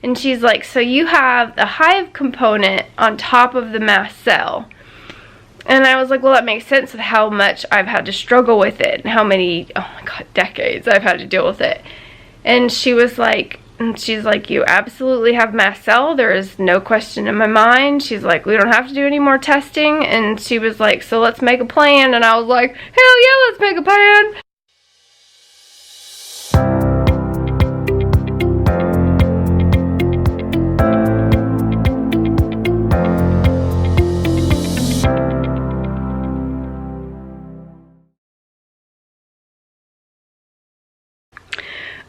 And she's like, so you have the hive component on top of the mast cell. And I was like, well, that makes sense with how much I've had to struggle with it and how many, oh my God, decades I've had to deal with it. And she's like, you absolutely have mast cell. There is no question in my mind. She's like, we don't have to do any more testing. And she was like, so let's make a plan. And I was like, hell yeah, let's make a plan.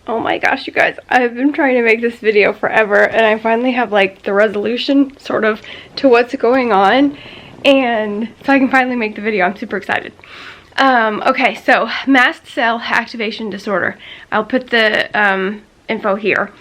Oh my gosh, you guys, I've been trying to make this video forever, and I finally have like the resolution sort of to what's going on, and so I can finally make the video. I'm super excited. Okay, so mast cell activation disorder. I'll put the info here.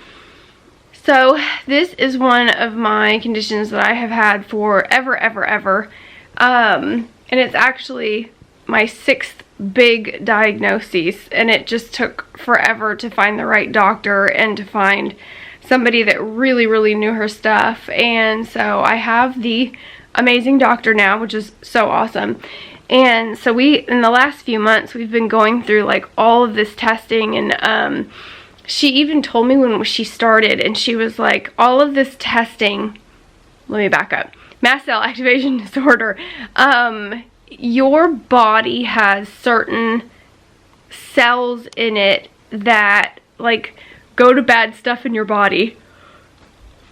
So this is one of my conditions that I have had for ever. And it's actually my 6th big diagnosis, and it just took forever to find the right doctor and to find somebody that really knew her stuff. And so I have the amazing doctor now, which is so awesome. And so in the last few months, we've been going through like all of this testing, and she even told me when she started, and she was like, all of this testing, let me back up, mast cell activation disorder, your body has certain cells in it that like go to bad stuff in your body,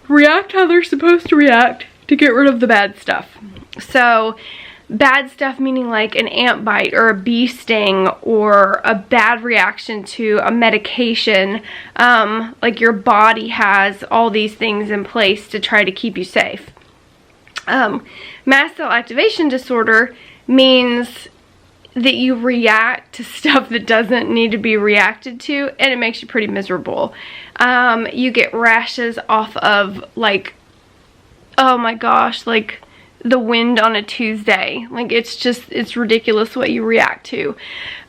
react how they're supposed to react to get rid of the bad stuff. So bad stuff meaning like an ant bite or a bee sting or a bad reaction to a medication. Like your body has all these things in place to try to keep you safe. Mast cell activation disorder means that you react to stuff that doesn't need to be reacted to, and it makes you pretty miserable. You get rashes off of like, oh my gosh, like the wind on a Tuesday. Like it's ridiculous what you react to.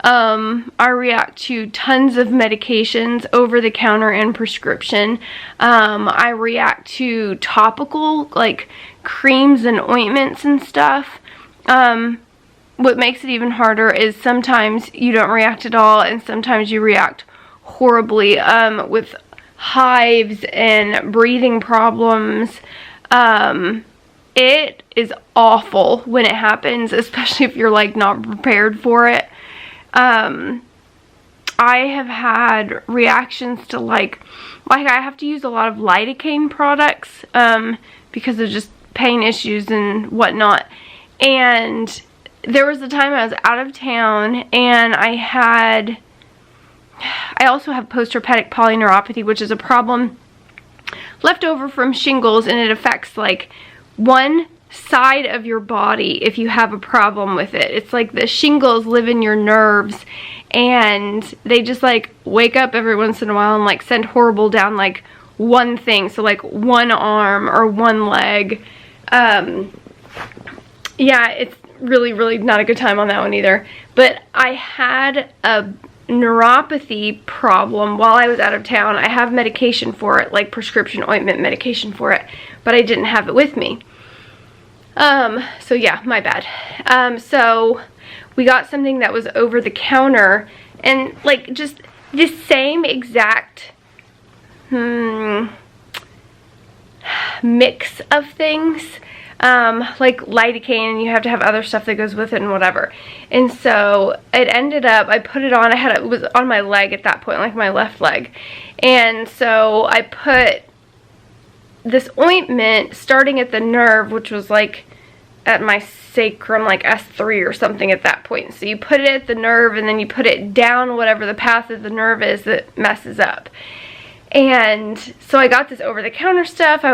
I react to tons of medications, over the counter and prescription. I react to topical like creams and ointments and stuff. What makes it even harder is sometimes you don't react at all, and sometimes you react horribly with hives and breathing problems. It is awful when it happens, especially if you're like not prepared for it. I have had reactions to like I have to use a lot of lidocaine products because of just pain issues and whatnot. And there was a time I was out of town, and I also have post-herpetic polyneuropathy, which is a problem left over from shingles, and it affects like one side of your body if you have a problem with it. It's like the shingles live in your nerves, and they just like wake up every once in a while and like send horrible down like one thing, so like one arm or one leg. Yeah, it's really not a good time on that one either. But I had a neuropathy problem while I was out of town. I have medication for it, like prescription ointment medication for it, but I didn't have it with me. So yeah, my bad. So we got something that was over the counter, and like just the same exact mix of things. Like lidocaine, and you have to have other stuff that goes with it and whatever. And so it ended up, I put it on, it was on my leg at that point, like my left leg. And so I put this ointment starting at the nerve, which was like at my sacrum, like S3 or something at that point. So you put it at the nerve, and then you put it down whatever the path of the nerve is that messes up. And so I got this over-the-counter stuff. I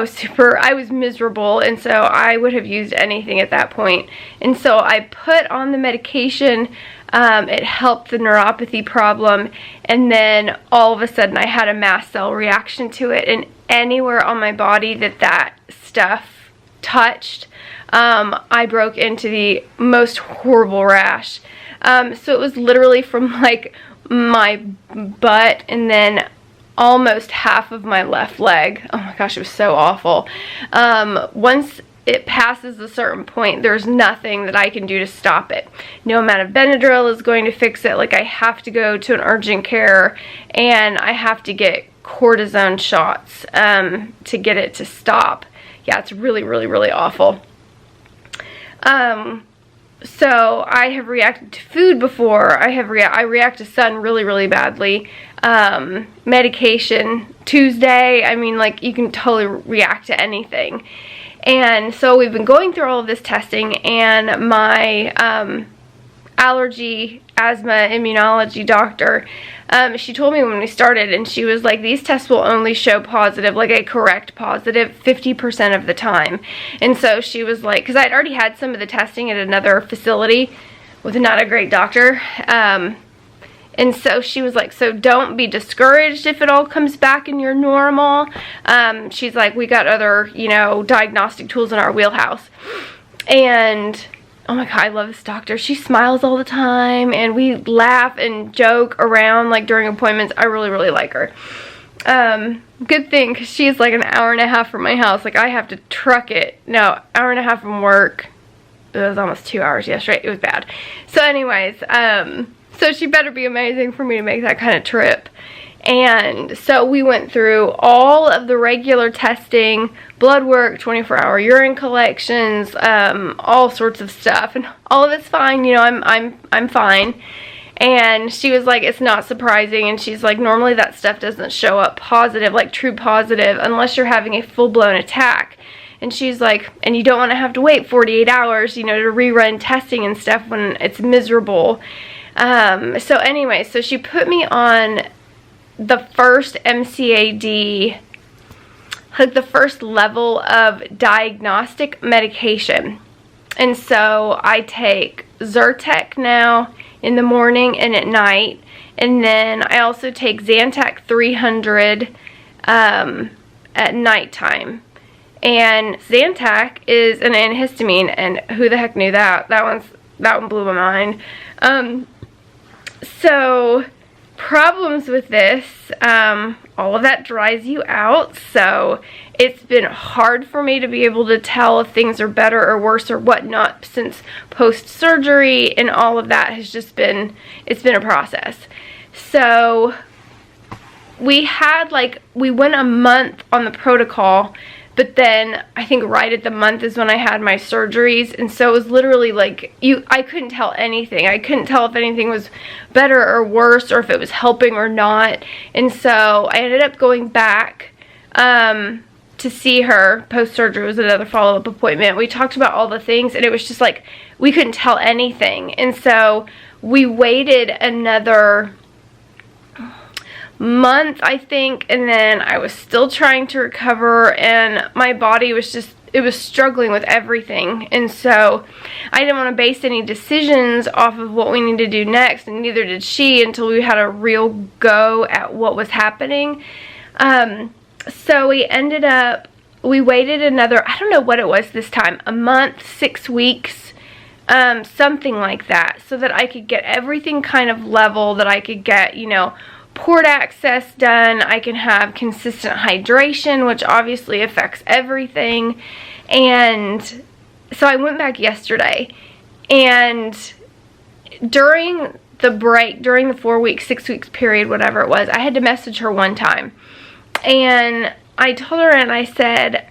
was miserable, and so I would have used anything at that point. And so I put on the medication. It helped the neuropathy problem, and then all of a sudden I had a mast cell reaction to it, and anywhere on my body that stuff touched, I broke into the most horrible rash. So it was literally from like my butt and then almost half of my left leg. Oh my gosh, it was so awful. Once it passes a certain point, there's nothing that I can do to stop it. No amount of Benadryl is going to fix it. Like, I have to go to an urgent care and I have to get cortisone shots to get it to stop. Yeah, it's really, really, really awful. So I have reacted to food before. I react to sun really, really badly. Medication, Tuesday, I mean, like, you can totally react to anything. And so we've been going through all of this testing, and my allergy, asthma, immunology doctor, she told me when we started, and she was like, these tests will only show positive, like a correct positive, 50% of the time. And so she was like, because I'd already had some of the testing at another facility with not a great doctor, and so she was like, so don't be discouraged if it all comes back and you're normal. She's like, we got other, you know, diagnostic tools in our wheelhouse. And oh my God, I love this doctor. She smiles all the time, and we laugh and joke around, like, during appointments. I really, really like her. Good thing, because she's like an hour and a half from my house. Like, I have to truck it. No, hour and a half from work. It was almost 2 hours yesterday. It was bad. So anyways, so she better be amazing for me to make that kind of trip. And so we went through all of the regular testing, blood work, 24-hour urine collections, all sorts of stuff, and all of it's fine. You know, I'm fine. And she was like, it's not surprising. And she's like, normally that stuff doesn't show up positive, like true positive, unless you're having a full-blown attack. And she's like, and you don't want to have to wait 48 hours, you know, to rerun testing and stuff when it's miserable. So anyway, so she put me on the first MCAD, like the first level of diagnostic medication. And so I take Zyrtec now in the morning and at night. And then I also take Zantac 300 at nighttime. And Zantac is an antihistamine, and who the heck knew that? That one blew my mind. So problems with this, all of that dries you out, so it's been hard for me to be able to tell if things are better or worse or whatnot since post-surgery, and all of that has just been, it's been a process. So we went a month on the protocol, but then I think right at the month is when I had my surgeries, and so it was literally like, I couldn't tell anything. I couldn't tell if anything was better or worse, or if it was helping or not. And so I ended up going back to see her post-surgery. It was another follow-up appointment. We talked about all the things, and it was just like, we couldn't tell anything. And so we waited another month, I think, and then I was still trying to recover, and my body was just, it was struggling with everything. And so I didn't want to base any decisions off of what we needed to do next, and neither did she, until we had a real go at what was happening. So we ended up, we waited another, I don't know what it was this time, a month, 6 weeks, something like that, so that I could get everything kind of level, that I could get, you know, port access done. I can have consistent hydration, which obviously affects everything. And so I went back yesterday, and during the break, during the 4 weeks, 6 weeks period, whatever it was, I had to message her one time, and I told her, and I said,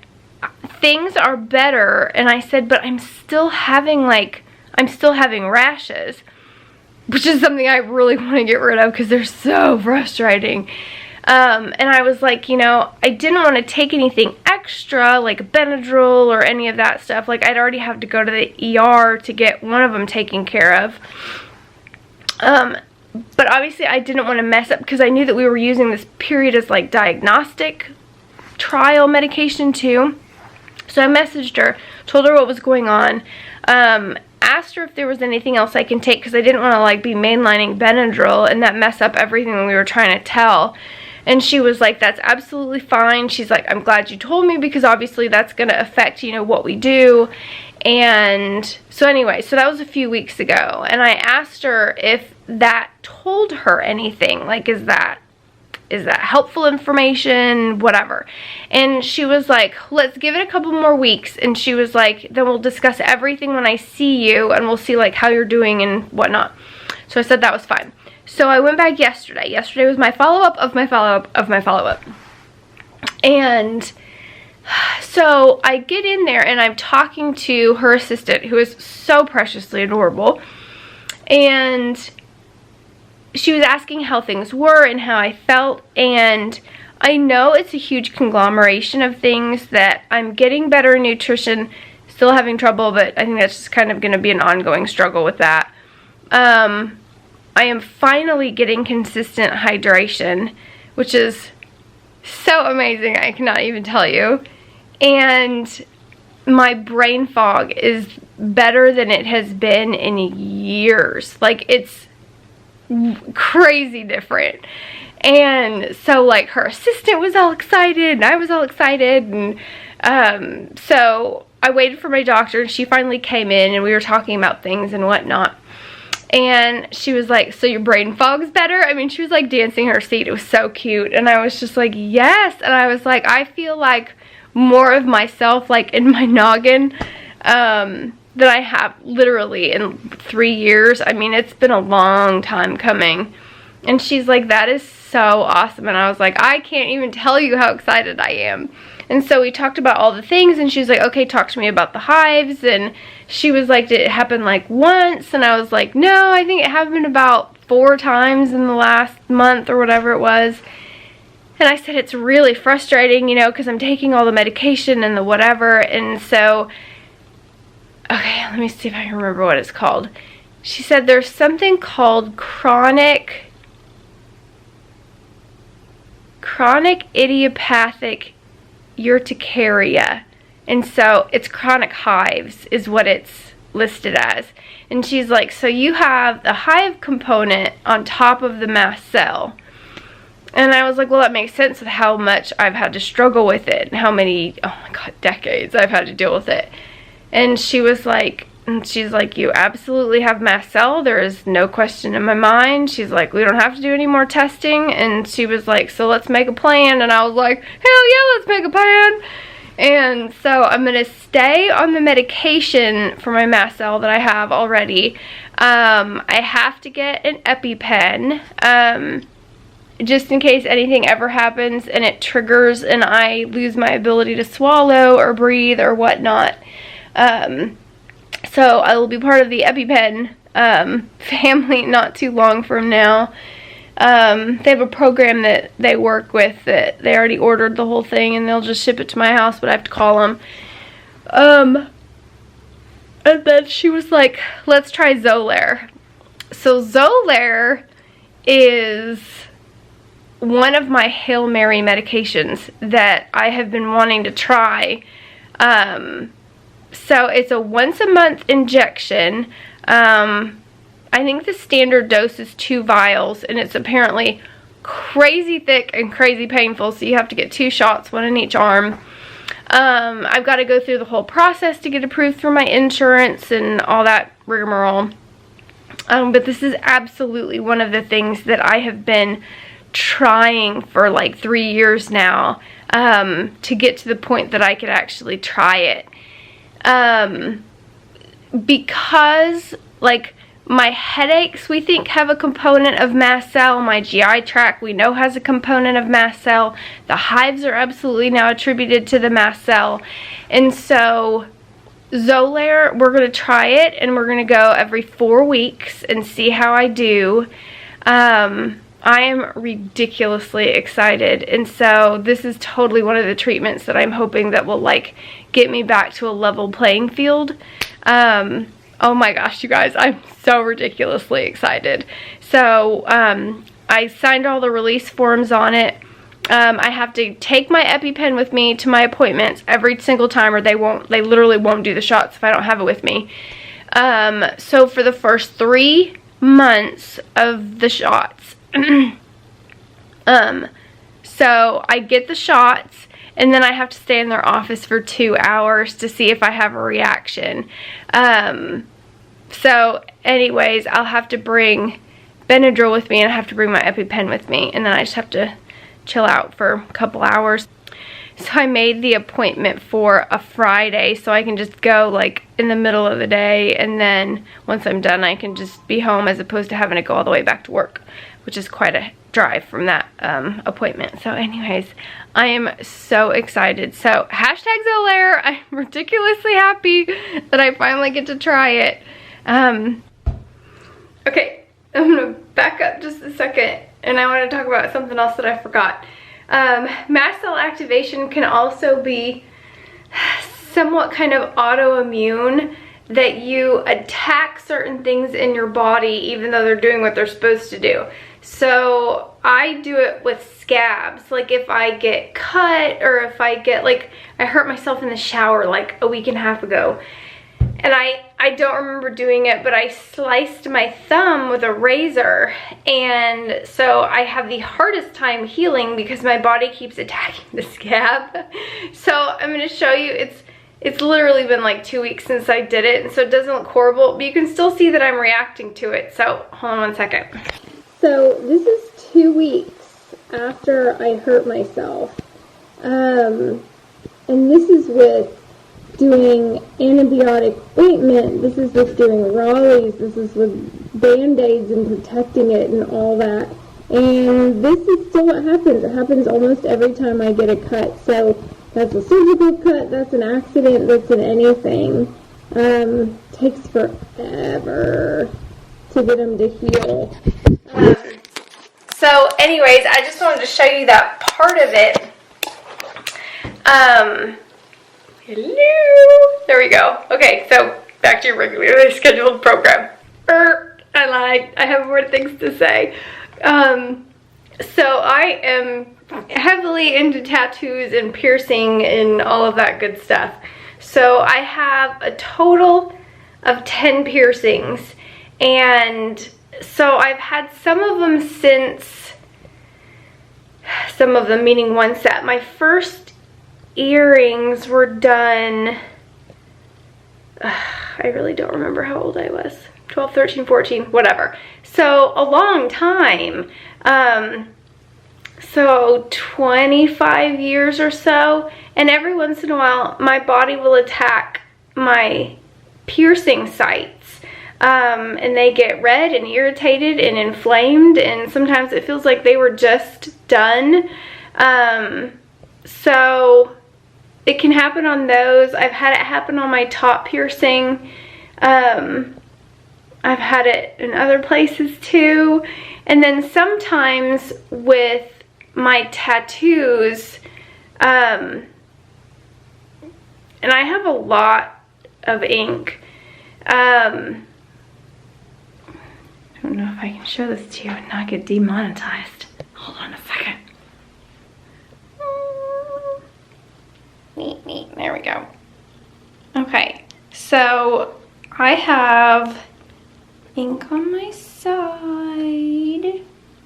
things are better, and I said, but I'm still having rashes, which is something I really want to get rid of because they're so frustrating. And I was like, you know, I didn't want to take anything extra, like Benadryl or any of that stuff. Like, I'd already have to go to the ER to get one of them taken care of. But obviously I didn't want to mess up, because I knew that we were using this period as like diagnostic trial medication too. So I messaged her, told her what was going on, asked her if there was anything else I can take, because I didn't want to like be mainlining Benadryl and that mess up everything we were trying to tell. And she was like, that's absolutely fine. She's like, I'm glad you told me, because obviously that's going to affect, you know, what we do. And so anyway, so that was a few weeks ago, and I asked her if that told her anything, like, is that is that helpful information, whatever. And she was like, let's give it a couple more weeks. And she was like, then we'll discuss everything when I see you, and we'll see like how you're doing and whatnot. So I said that was fine. So I went back yesterday. Yesterday was my follow-up of my follow-up of my follow-up. And so I get in there and I'm talking to her assistant, who is so preciously adorable. And she was asking how things were and how I felt. And I know it's a huge conglomeration of things, that I'm getting better in nutrition, still having trouble, but I think that's just kind of going to be an ongoing struggle with that. I am finally getting consistent hydration, which is so amazing, I cannot even tell you. And my brain fog is better than it has been in years. Like, it's crazy different. And so like her assistant was all excited and I was all excited, and so I waited for my doctor, and she finally came in and we were talking about things and whatnot. And she was like, so your brain fog's better? I mean, she was like dancing in her seat. It was so cute. And I was just like, yes. And I was like, I feel like more of myself like in my noggin that I have literally in 3 years. I mean, it's been a long time coming. And she's like, that is so awesome. And I was like, I can't even tell you how excited I am. And so we talked about all the things, and she was like, okay, talk to me about the hives. And she was like, did it happen like once? And I was like, no, I think it happened about 4 times in the last month or whatever it was. And I said, it's really frustrating, you know, because I'm taking all the medication and the whatever. And so, okay, let me see if I can remember what it's called. She said there's something called chronic idiopathic urticaria. And so it's chronic hives is what it's listed as. And she's like, so you have the hive component on top of the mast cell. And I was like, well, that makes sense with how much I've had to struggle with it and how many, oh my God, decades I've had to deal with it. And she was like, she's like, you absolutely have mast cell. There is no question in my mind. She's like, we don't have to do any more testing. And she was like, so let's make a plan. And I was like, hell yeah, let's make a plan. And so I'm going to stay on the medication for my mast cell that I have already. I have to get an EpiPen, just in case anything ever happens and it triggers and I lose my ability to swallow or breathe or whatnot. So I will be part of the EpiPen family not too long from now. They have a program that they work with that they already ordered the whole thing, and they'll just ship it to my house, but I have to call them. And then she was like, let's try Xolair. So Xolair is one of my Hail Mary medications that I have been wanting to try. So it's a once a month injection. I think the standard dose is 2 vials, and it's apparently crazy thick and crazy painful, so you have to get 2 shots, 1 in each arm. I've got to go through the whole process to get approved through my insurance and all that rigmarole. But this is absolutely one of the things that I have been trying for like 3 years now, to get to the point that I could actually try it. Because like my headaches, we think, have a component of mast cell. My GI tract, we know, has a component of mast cell. The hives are absolutely now attributed to the mast cell. And so Xolair, we're going to try it, and we're going to go every 4 weeks and see how I do. I am ridiculously excited, and so this is totally one of the treatments that I'm hoping that will like get me back to a level playing field. Oh my gosh, you guys, I'm so ridiculously excited. So I signed all the release forms on it. I have to take my EpiPen with me to my appointments every single time, or they literally won't do the shots if I don't have it with me. So for the first 3 months of the shots, so I get the shots, and then I have to stay in their office for 2 hours to see if I have a reaction. So anyways, I'll have to bring Benadryl with me, and I have to bring my EpiPen with me, and then I just have to chill out for a couple hours. So I made the appointment for a Friday so I can just go like in the middle of the day, and then once I'm done I can just be home as opposed to having to go all the way back to work, which is quite a drive from that appointment. So anyways, I am so excited. So hashtag Xolair. I'm ridiculously happy that I finally get to try it. Okay, I'm gonna back up just a second and I want to talk about something else that I forgot. Mast cell activation can also be somewhat kind of autoimmune, that you attack certain things in your body even though they're doing what they're supposed to do. So I do it with scabs. Like if I get cut, or if I get, like, I hurt myself in the shower like a week and a half ago, and I don't remember doing it, but I sliced my thumb with a razor, and so I have the hardest time healing because my body keeps attacking the scab. So I'm going to show you, it's literally been like 2 weeks since I did it, and so it doesn't look horrible, but you can still see that I'm reacting to it. So hold on one second. So this is 2 weeks after I hurt myself, and this is with doing antibiotic ointment, this is with doing Raleighs, this is with band-aids and protecting it and all that. And this is still what happens. It happens almost every time I get a cut. So that's a surgical cut, that's an accident, that's an anything. Takes forever to get them to heal. So anyways, I just wanted to show you that part of it. Hello. There we go. Okay, so back to your regularly scheduled program. I lied. I have more things to say. So I am heavily into tattoos and piercing and all of that good stuff. So I have a total of 10 piercings, and so I've had some of them since, some of them meaning one set. My first earrings were done, I really don't remember how old I was, 12, 13, 14, whatever. So a long time. So 25 years or so, and every once in a while my body will attack my piercing sites, and they get red and irritated and inflamed, and sometimes it feels like they were just done. So it can happen on those. I've had it happen on my top piercing. I've had it in other places too. And then sometimes with my tattoos, and I have a lot of ink. I don't know if I can show this to you and not get demonetized. Hold on a second. There we go. Okay, so I have ink on my side.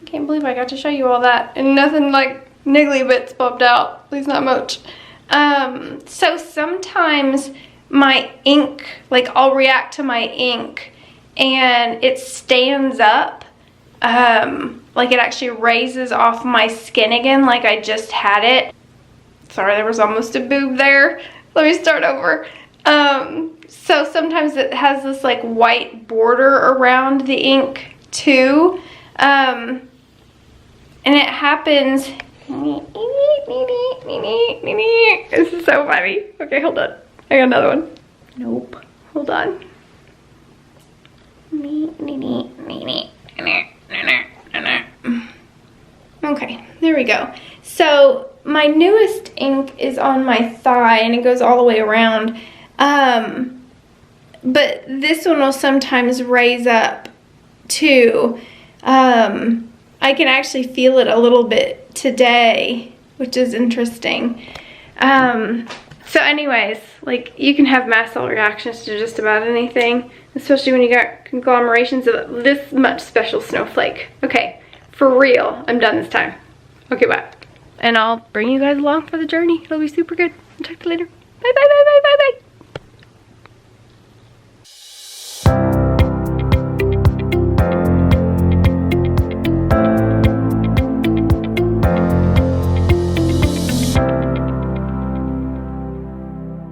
Can't believe I got to show you all that, and nothing like niggly bits popped out, at least not much. So sometimes my ink, like I'll react to my ink and it stands up, like it actually raises off my skin again like I just had it. Sorry, there was almost a boob there. Let me start over. So sometimes it has this like white border around the ink too. And it happens. This is so funny. Okay, hold on. I got another one. Nope. Hold on. Okay, there we go. So my newest ink is on my thigh and it goes all the way around. But this one will sometimes raise up too. I can actually feel it a little bit today, which is interesting. So anyways, like you can have mast cell reactions to just about anything, especially when you got conglomerations of this much special snowflake. Okay, for real, I'm done this time. Okay, bye. And I'll bring you guys along for the journey. It'll be super good. I'll talk to you later. Bye, bye, bye, bye, bye.